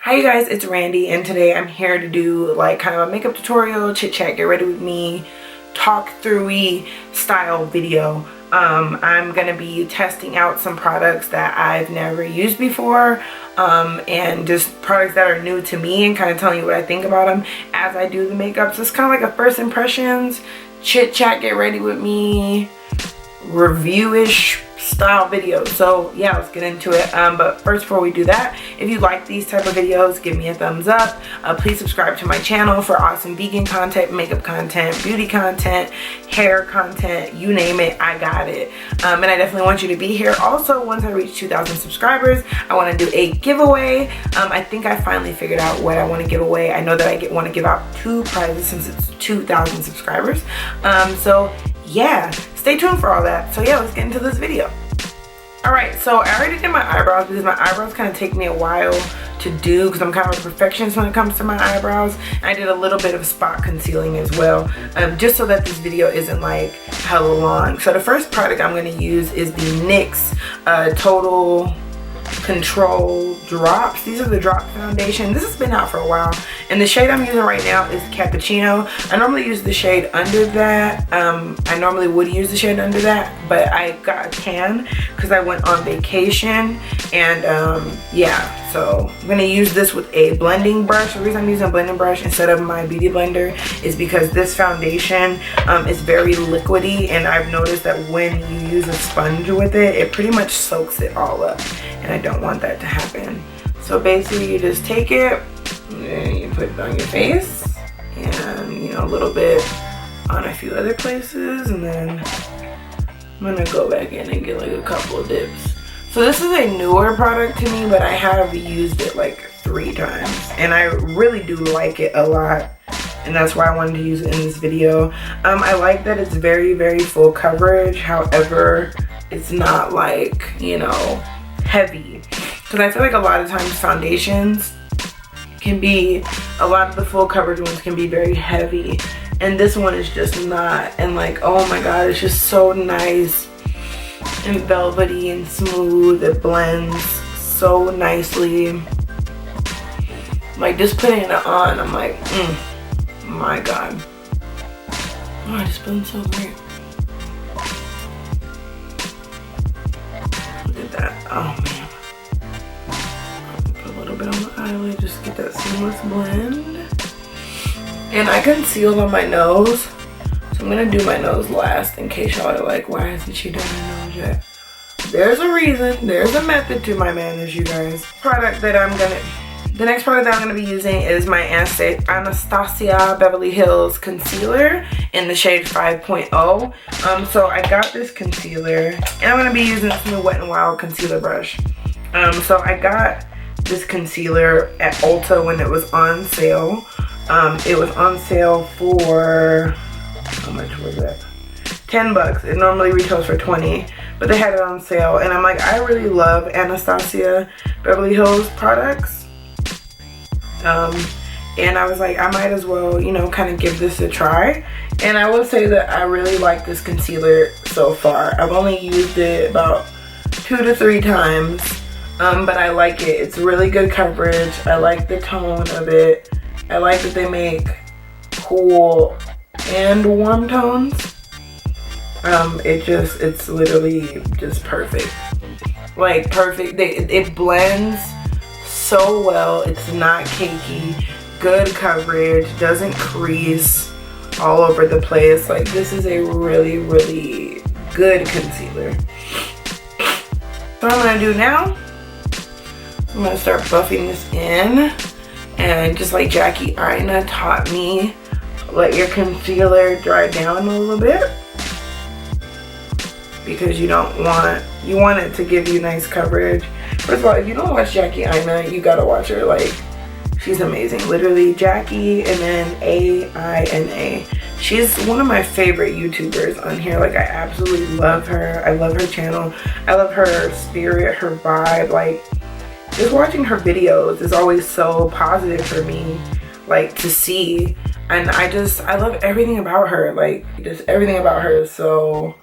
Hi you guys, it's Randy, and today I'm here to do like kind of a makeup tutorial, chit chat, get ready with me, talk through-y style video. I'm gonna be testing out some products that I've never used before, and just products that are new to me, and kind of telling you what I think about them as I do the makeup. So it's kind of like a first impressions, chit chat, get ready with me, review-ish style video. So yeah, let's get into it. But first, before we do that, if you like these type of videos, give me a thumbs up. Please subscribe to my channel for awesome vegan content, makeup content, beauty content, hair content, you name it, I got it. And I definitely want you to be here. Also, once I reach 2,000 subscribers, I want to do a giveaway. I think I finally figured out what I want to give away. I know that I want to give out 2 prizes since it's 2,000 subscribers. So yeah, stay tuned for all that. So yeah, let's get into this video. Alright, so I already did my eyebrows because my eyebrows kind of take me a while to do because I'm kind of a perfectionist when it comes to my eyebrows. And I did a little bit of spot concealing as well, just so that this video isn't like hella long. So the first product I'm going to use is the NYX Total Control drops. These are the drop foundation. This has been out for a while, and the shade I'm using right now is Cappuccino. I normally use the shade under that. I normally would use the shade under that, but I got a tan because I went on vacation, and yeah, so I'm gonna use this with a blending brush. The reason I'm using a blending brush instead of my beauty blender is because this foundation is very liquidy, and I've noticed that when you use a sponge with it, it pretty much soaks it all up, and I don't want that to happen. So basically you just take it and you put it on your face, and you know, a little bit on a few other places, and then I'm gonna go back in and get like a couple of dips. So this is a newer product to me, but I have used it like 3 times, and I really do like it a lot, and that's why I wanted to use it in this video. I like that it's very, very full coverage. However, it's not like, you know, heavy, because I feel like a lot of times foundations can be, a lot of the full coverage ones can be very heavy, and this one is just not. And like, oh my god, it's just so nice and velvety and smooth. It blends so nicely. Like, just putting it on, I'm like, my god, oh, it just blends so great. Look at that. Oh man. Put a little bit on the eyelid, just get that seamless blend. And I concealed on my nose, so I'm gonna do my nose last in case y'all are like, why hasn't she done her nose yet? There's a reason, there's a method to my madness, you guys. The next product that I'm gonna be using is my Anastasia Beverly Hills concealer in the shade 5.0. So I got this concealer, and I'm gonna be using this new Wet n Wild concealer brush. So I got this concealer at Ulta when it was on sale. It was on sale for, how much was that? 10 bucks. It normally retails for 20, but they had it on sale, and I'm like, I really love Anastasia Beverly Hills products. And I was like, I might as well, you know, kind of give this a try. And I will say that I really like this concealer so far. I've only used it about 2 to 3 times, but I like it. It's really good coverage. I like the tone of it. I like that they make cool and warm tones. It's literally just perfect. Like, perfect. It blends so well. It's not cakey. Good coverage. Doesn't crease all over the place. Like, this is a really, really good concealer. So what I'm gonna do now, I'm gonna start buffing this in. And just like Jackie Aina taught me, let your concealer dry down a little bit, because you want it to give you nice coverage. First of all, if you don't watch Jackie Aina, you gotta watch her. Like, she's amazing. Literally Jackie and then A-I-N-A. She's one of my favorite YouTubers on here. Like, I absolutely love her. I love her channel. I love her spirit, her vibe. Like, just watching her videos is always so positive for me, like, to see. And I love everything about her. Like, just everything about her is so,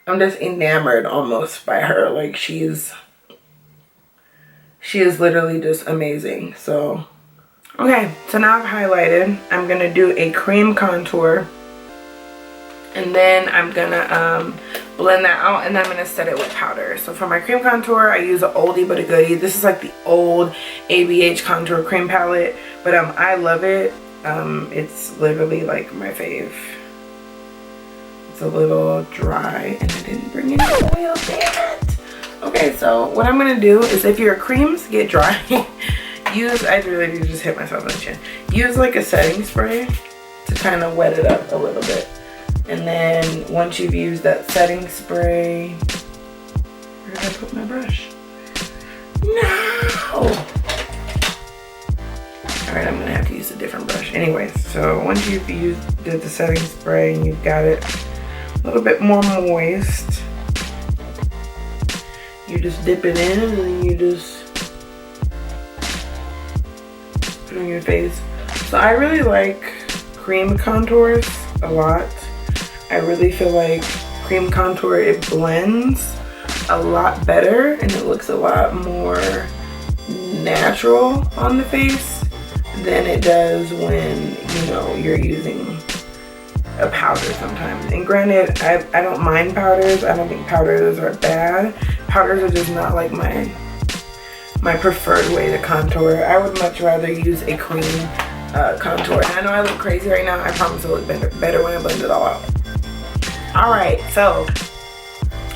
I'm just enamored almost by her. Like, she's She is literally just amazing. So, okay, so now I've highlighted. I'm gonna do a cream contour, and then I'm gonna blend that out, and then I'm gonna set it with powder. So for my cream contour, I use an oldie but a goodie. This is like the old ABH contour cream palette, but I love it. It's literally like my fave. It's a little dry, and I didn't bring any oil, damn it. Okay, so what I'm gonna do is, if your creams get dry, I really just hit myself in the chin. Use like a setting spray to kind of wet it up a little bit. And then once you've used that setting spray, where did I put my brush? No! Alright, I'm gonna have to use a different brush. Anyways, so once you've did the setting spray and you've got it a little bit more moist, you just dip it in, and then you just put it on your face. So I really like cream contours a lot. I really feel like cream contour, it blends a lot better and it looks a lot more natural on the face than it does when, you know, you're using a powder sometimes. And granted, I don't mind powders. I don't think powders are bad. Powders are just not like my preferred way to contour. I would much rather use a cream contour. And I know I look crazy right now. I promise it'll look better when I blend it all out. Alright, so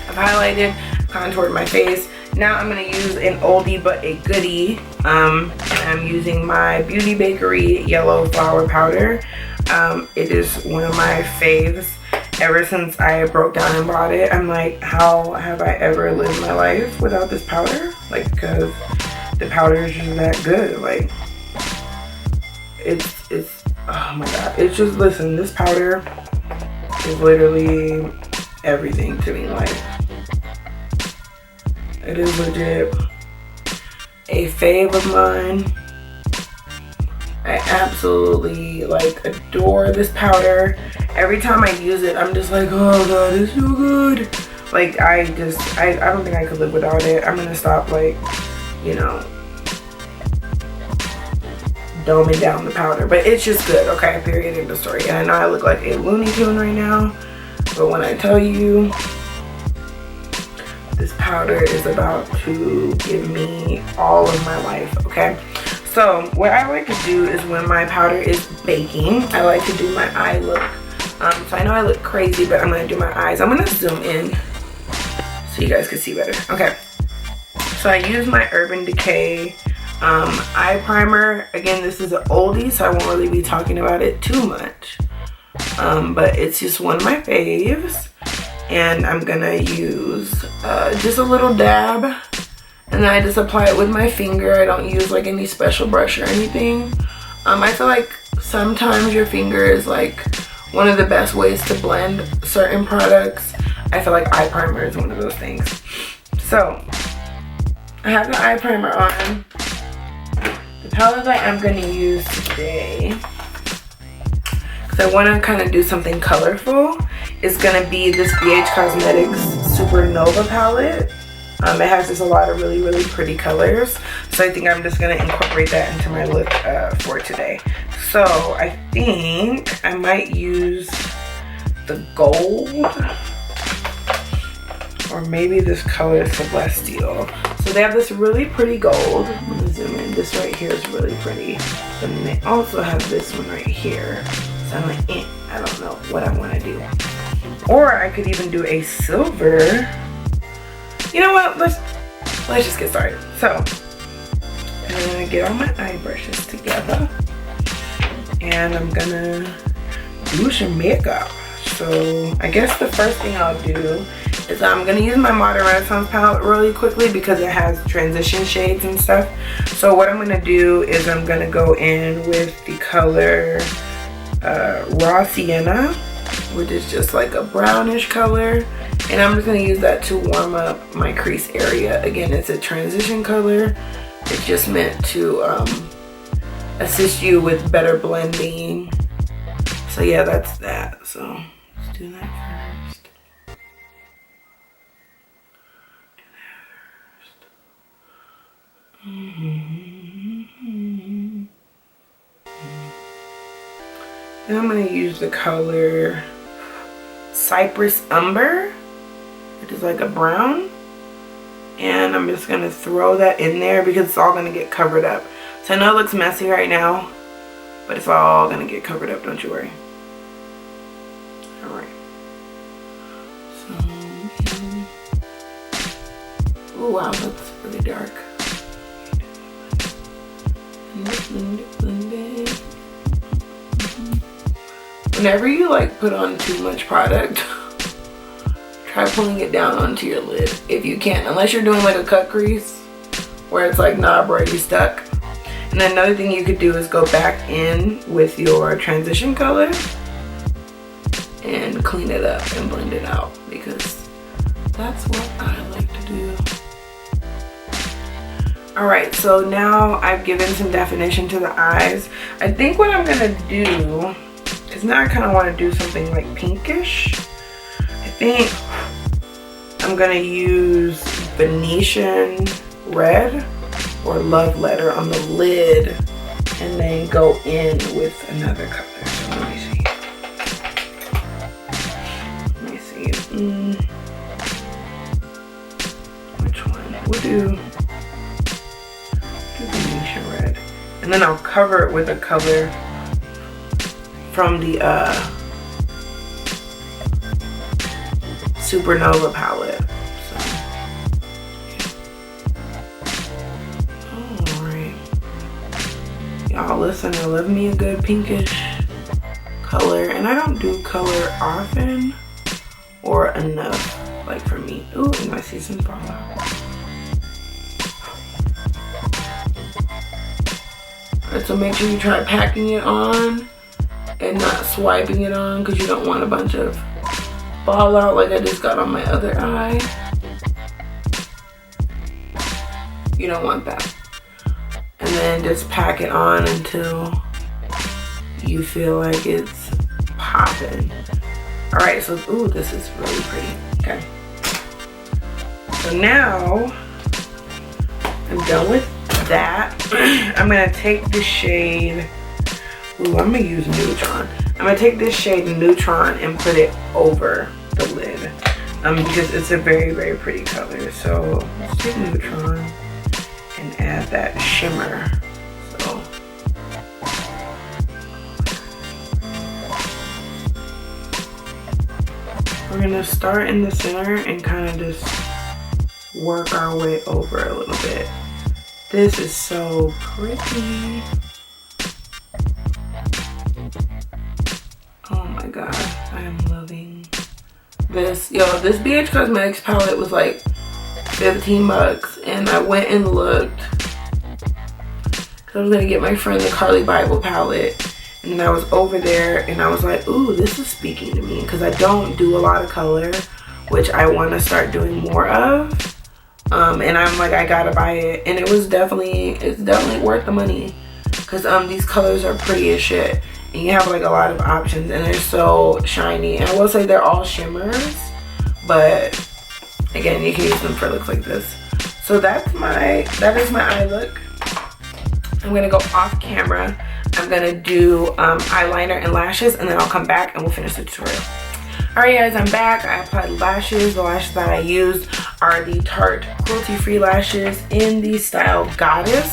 I've highlighted, contoured my face. Now I'm going to use an oldie but a goodie. And I'm using my Beauty Bakery Yellow Flower Powder. It is one of my faves. Ever since I broke down and bought it, I'm like, how have I ever lived my life without this powder? Like, because the powder is just that good. Like, it's oh my god. It's just, listen, this powder is literally everything to me. Like, it is legit a fave of mine. I absolutely like adore this powder. Every time I use it, I'm just like, oh god, it's so good. Like, I don't think I could live without it. I'm gonna stop, like, you know, doming down the powder, but it's just good. Okay, period, end of story. And I know I look like a Looney Tune right now, but when I tell you this powder is about to give me all of my life, okay? So what I like to do is, when my powder is baking, I like to do my eye look. So I know I look crazy, but I'm gonna do my eyes. I'm gonna zoom in so you guys can see better. Okay, so I use my Urban Decay eye primer. Again, this is an oldie, so I won't really be talking about it too much. But it's just one of my faves. And I'm gonna use just a little dab. And then I just apply it with my finger. I don't use like any special brush or anything. I feel like sometimes your finger is like one of the best ways to blend certain products. I feel like eye primer is one of those things. So I have the eye primer on. The palette that I'm going to use today, because I want to kind of do something colorful, is going to be this BH Cosmetics Supernova palette. It has just a lot of really, really pretty colors. So I think I'm just going to incorporate that into my look for today. So I think I might use the gold, or maybe this color Celestial. So they have this really pretty gold. I'm going to zoom in. This right here is really pretty. But then they also have this one right here. So I'm like, I don't know what I want to do. Or I could even do a silver. You know what? Let's just get started. So I'm gonna get all my eye brushes together, and I'm gonna do some makeup. So I guess the first thing I'll do is I'm gonna use my Modern Renaissance palette really quickly because it has transition shades and stuff. So what I'm gonna do is I'm gonna go in with the color Raw Sienna, which is just like a brownish color. And I'm just going to use that to warm up my crease area. Again, it's a transition color. It's just meant to assist you with better blending. So yeah, that's that. So let's do that first. Then I'm going to use the color Cypress Umber, which is like a brown. And I'm just going to throw that in there because it's all going to get covered up. So I know it looks messy right now, but it's all going to get covered up, don't you worry. Alright. So, oh wow, that's really dark. Whenever you like put on too much product, try pulling it down onto your lid if you can, unless you're doing like a cut crease where it's like not already stuck. And then another thing you could do is go back in with your transition color and clean it up and blend it out, because that's what I like to do. Alright, so now I've given some definition to the eyes. I think what I'm gonna do, because now I kind of want to do something like pinkish, I think I'm gonna use Venetian red or love letter on the lid and then go in with another color. So let me see. Which one? We'll do Venetian red. And then I'll cover it with a color from the Supernova palette. Alright. Y'all listen, I love me a good pinkish color. And I don't do color often or enough, like for me. Ooh, my season fall out. Alright, so make sure you try packing it on and not swiping it on, because you don't want a bunch of fallout like I just got on my other eye. You don't want that. And then just pack it on until you feel like it's popping. Alright, so ooh, this is really pretty. Okay. So now I'm done with that. I'm gonna take the shade. Ooh, I'm gonna use Neutron. I'm gonna take this shade Neutron and put it over the lid, because it's a very, very pretty color. So let's take Neutron and add that shimmer. So we're gonna start in the center and kind of just work our way over a little bit. This is so pretty. Oh my god, I am loving this. Yo, this BH Cosmetics palette was like 15 bucks, and I went and looked because I was gonna get my friend the Carly Bible palette, and then I was over there and I was like, ooh, this is speaking to me, because I don't do a lot of color, which I want to start doing more of. And I'm like, I gotta buy it, and it's definitely worth the money, because these colors are pretty as shit, and you have like a lot of options, and they're so shiny. And I will say they're all shimmers, but again, you can use them for looks like this. So that is my eye look. I'm gonna go off camera. I'm gonna do eyeliner and lashes, and then I'll come back and we'll finish the tutorial. Alright guys, I'm back. I applied lashes. The lashes that I used are the Tarte cruelty-free lashes in the style Goddess.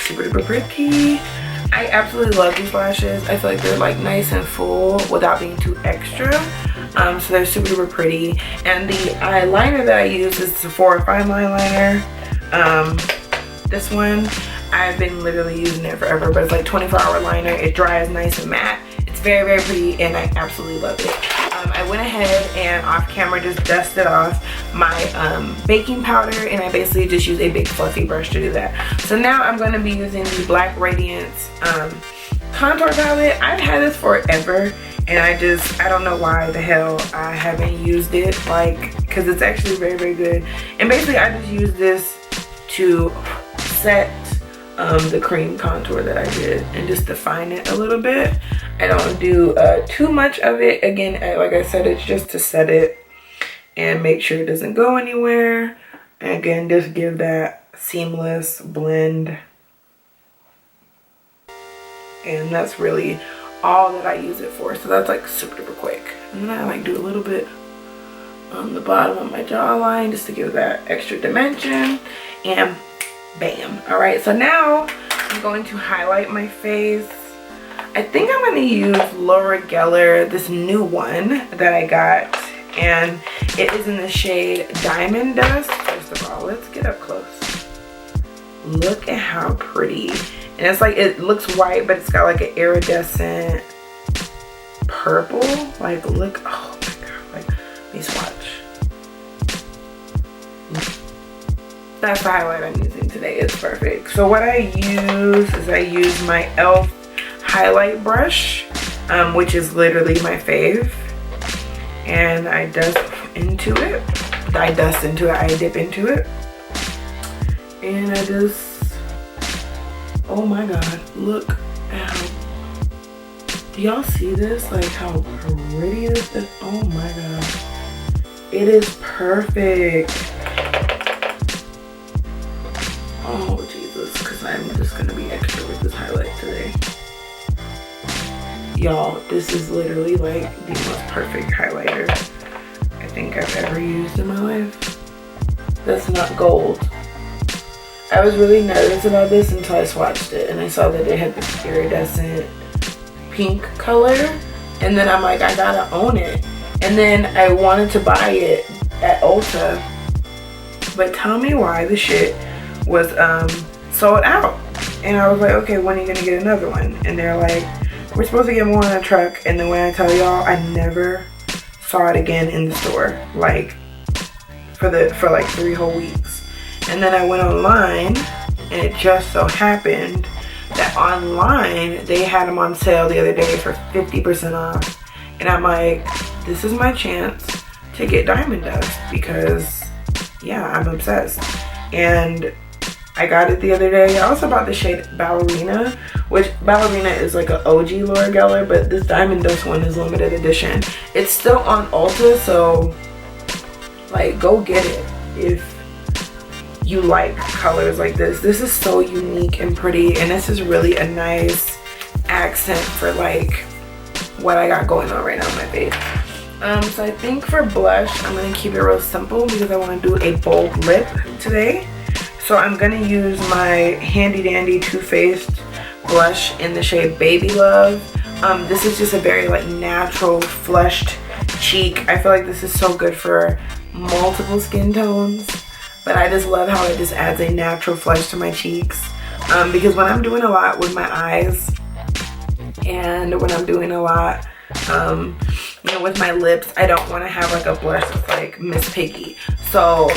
Super duper pretty. I absolutely love these lashes. I feel like they're like nice and full without being too extra. So they're super duper pretty. And the eyeliner that I use is the Sephora Fine Eyeliner. This one, I've been literally using it forever, but it's like 24-hour liner. It dries nice and matte. It's very, very pretty, and I absolutely love it. I went ahead and off camera just dusted off my baking powder, and I basically just use a big fluffy brush to do that. So now I'm going to be using the Black Radiance contour palette. I've had this forever, and I don't know why the hell I haven't used it, like, because it's actually very, very good. And basically I just use this to set the cream contour that I did and just define it a little bit. I don't do too much of it. Again, like I said, it's just to set it and make sure it doesn't go anywhere. And again, just give that seamless blend. And that's really all that I use it for. So that's like super duper quick. And then I like do a little bit on the bottom of my jawline just to give that extra dimension. And bam. All right, so now I'm going to highlight my face. I think I'm going to use Laura Geller, this new one that I got. And it is in the shade Diamond Dust. First of all, let's get up close. Look at how pretty. And it's like, it looks white, but it's got like an iridescent purple. Like, look, oh my God, like, let me swatch. That's the highlight I'm using today. It's perfect. So what I use is I use my e.l.f. highlight brush, which is literally my fave. And I dust into it. I dip into it. And I just, oh my God, look how, do y'all see this? Like how pretty this is? Oh my God. It is perfect. Oh Jesus, because I'm just gonna be extra with this highlight today. Y'all, this is literally like the most perfect highlighter I think I've ever used in my life. That's not gold. I was really nervous about this until I swatched it and I saw that it had this iridescent pink color, and then I'm like, I gotta own it. And then I wanted to buy it at Ulta, but tell me why the shit was sold out. And I was like, okay, when are you gonna get another one? And they're like, we're supposed to get more on a truck. And then when I tell y'all, I never saw it again in the store, like for like 3 whole weeks. And then I went online, and it just so happened that online they had them on sale the other day for 50% off. And I'm like, this is my chance to get Diamond Dust because yeah, I'm obsessed. And I got it the other day. I also bought the shade Ballerina, which Ballerina is like an OG Laura Geller, but this Diamond Dust one is limited edition. It's still on Ulta, so like go get it if you like colors like this. This is so unique and pretty, and this is really a nice accent for like what I got going on right now on my face. So I think for blush, I'm gonna keep it real simple because I want to do a bold lip today. So I'm gonna use my handy dandy Too Faced blush in the shade Baby Love. This is just a very like natural flushed cheek. I feel like this is so good for multiple skin tones, but I just love how it just adds a natural flush to my cheeks. Because when I'm doing a lot with my eyes, and when I'm doing a lot you know, with my lips, I don't want to have like a blush that's like Miss Piggy. So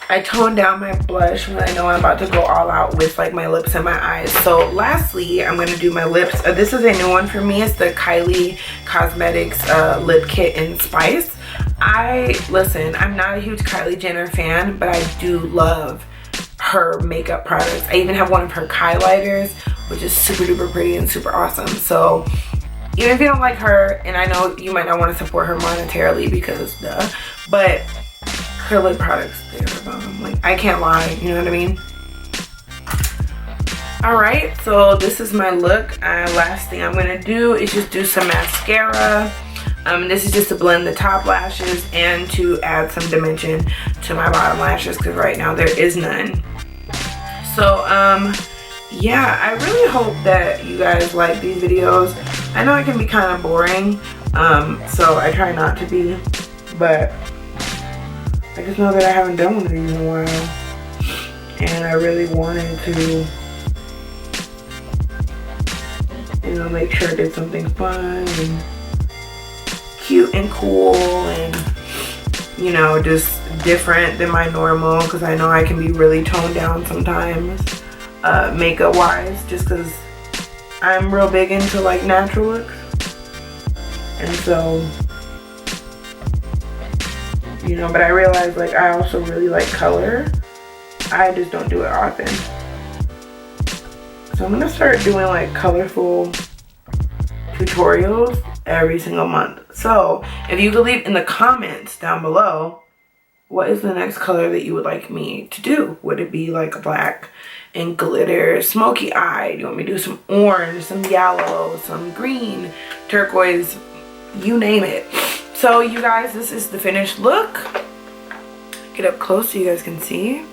I tone down my blush when I know I'm about to go all out with like my lips and my eyes. So lastly, I'm going to do my lips. This is a new one for me. It's the Kylie Cosmetics Lip Kit in Spice. Listen, I'm not a huge Kylie Jenner fan, but I do love her makeup products. I even have one of her highlighters, which is super duper pretty and super awesome. So even if you don't like her, and I know you might not want to support her monetarily because duh, but her lip products, they're about them. Like, I can't lie, you know what I mean? Alright, so this is my look. Last thing I'm gonna do is just do some mascara. This is just to blend the top lashes and to add some dimension to my bottom lashes because right now there is none. So yeah, I really hope that you guys like these videos. I know it can be kind of boring, so I try not to be, but I just know that I haven't done one of these in a while, and I really wanted to, you know, make sure I did something fun and cute and cool and, you know, just different than my normal, because I know I can be really toned down sometimes, makeup wise, just because I'm real big into like natural looks. And so, you know, but I realize like I also really like color. I just don't do it often. So I'm gonna start doing like colorful tutorials every single month. So if you could leave in the comments down below what is the next color that you would like me to do? Would it be like a black and glitter, smoky eye? Do you want me to do some orange, some yellow, some green, turquoise, you name it. So you guys, this is the finished look. Get up close so you guys can see.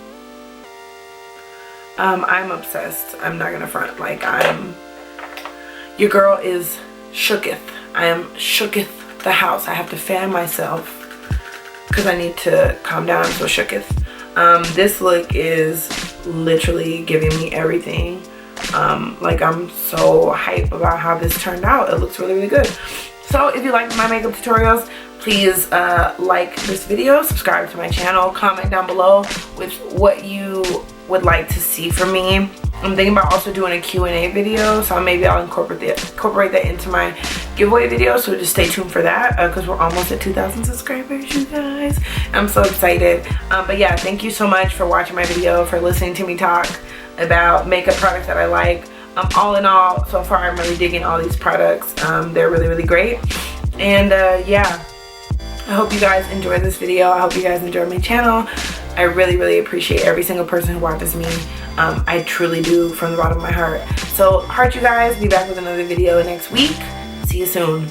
I'm obsessed. I'm not gonna front. Like, your girl is shooketh. I am shooketh the house. I have to fan myself because I need to calm down. I'm so shooketh. This look is literally giving me everything. Like, I'm so hype about how this turned out. It looks really, really good. So if you like my makeup tutorials, please like this video, subscribe to my channel, comment down below with what you would like to see from me. I'm thinking about also doing a Q&A video, so maybe I'll incorporate that into my giveaway video, so just stay tuned for that because we're almost at 2,000 subscribers, you guys. I'm so excited. But yeah, thank you so much for watching my video, for listening to me talk about makeup products that I like. All in all, so far I'm really digging all these products. They're really, really great. And yeah, I hope you guys enjoyed this video. I hope you guys enjoyed my channel. I really, really appreciate every single person who watches me. I truly do, from the bottom of my heart. So heart, you guys. Be back with another video next week. See you soon.